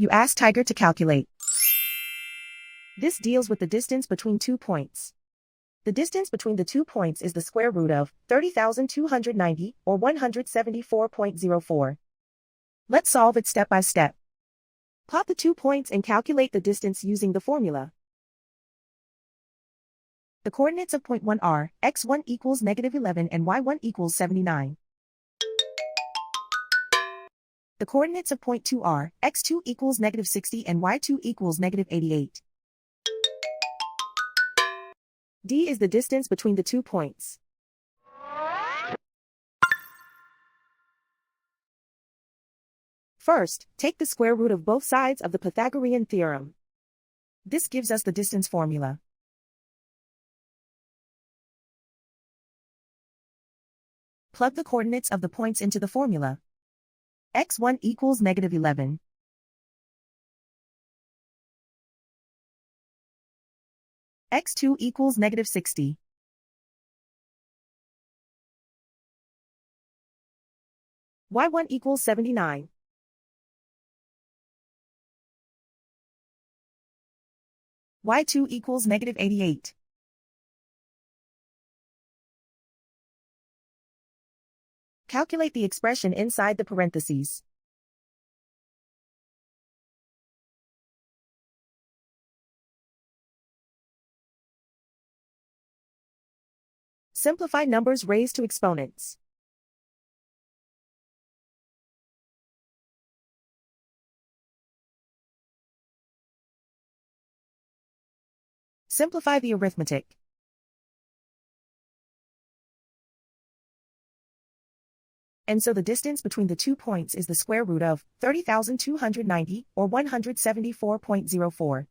You ask Tiger to calculate. This deals with the distance between 2 points. The distance between the 2 points is the square root of 30,290, or 174.04. Let's solve it step by step. Plot the 2 points and calculate the distance using the formula. The coordinates of point 1 are x1 equals -11 and y1 equals 79. The coordinates of point 2 are x2 equals -60 and y2 equals -88. D is the distance between the 2 points. First, take the square root of both sides of the Pythagorean theorem. This gives us the distance formula. Plug the coordinates of the points into the formula. x1 equals -11. x2 equals -60. y1 equals 79. y2 equals -88. Calculate the expression inside the parentheses. Simplify numbers raised to exponents. Simplify the arithmetic. And so the distance between the 2 points is the square root of 30,290, or 174.04.